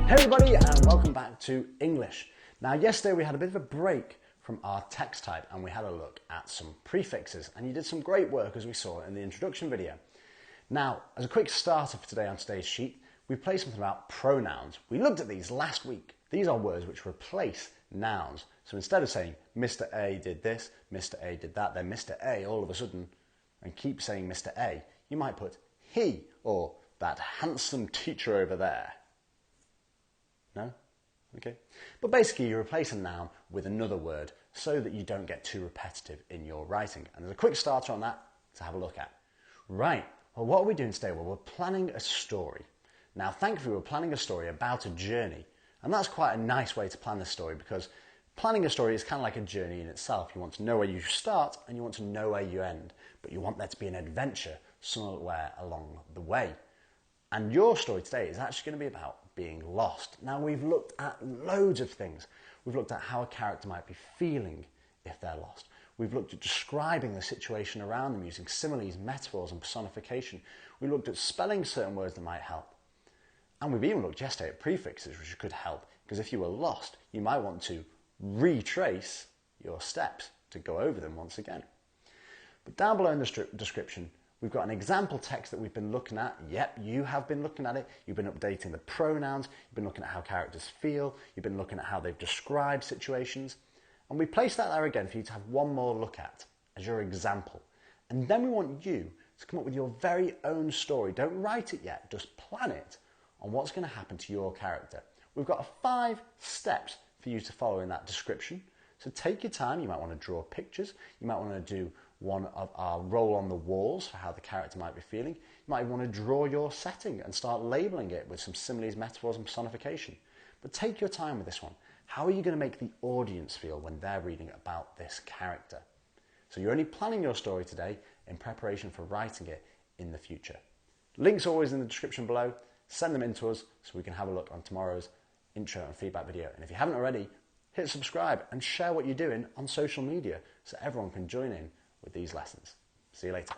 Hey everybody, and welcome back to English. Now yesterday we had a bit of a break from our text type and we had a look at some prefixes, and you did some great work as we saw in the introduction video. Now, as a quick starter for today on today's sheet, we played something about pronouns. We looked at these last week. These are words which replace nouns. So instead of saying Mr. A did this, Mr. A did that, then Mr. A all of a sudden, and keep saying Mr. A, you might put he or that handsome teacher over there. No? Okay. But basically you replace a noun with another word so that you don't get too repetitive in your writing. And there's a quick starter on that to have a look at. Right, well what are we doing today? Well, we're planning a story. Now thankfully we're planning a story about a journey, and that's quite a nice way to plan this story, because planning a story is kind of like a journey in itself. You want to know where you start and you want to know where you end, but you want there to be an adventure somewhere along the way. And your story today is actually going to be about being lost. Now we've looked at loads of things. We've looked at how a character might be feeling if they're lost. We've looked at describing the situation around them using similes, metaphors and personification. We looked at spelling certain words that might help. And we've even looked yesterday at prefixes, which could help, because if you were lost, you might want to retrace your steps to go over them once again. But down below in the description, we've got an example text that we've been looking at. Yep, you have been looking at it. You've been updating the pronouns. You've been looking at how characters feel. You've been looking at how they've described situations. And we place that there again for you to have one more look at as your example. And then we want you to come up with your very own story. Don't write it yet, just plan it on what's going to happen to your character. We've got 5 steps for you to follow in that description. So take your time. You might want to draw pictures. You might want to do one of our roll on the walls for how the character might be feeling. You might want to draw your setting and start labelling it with some similes, metaphors and personification. But take your time with this one. How are you going to make the audience feel when they're reading about this character? So you're only planning your story today in preparation for writing it in the future. Links are always in the description below. Send them in to us so we can have a look on tomorrow's intro and feedback video. And if you haven't already, hit subscribe and share what you're doing on social media so everyone can join in with these lessons. See you later.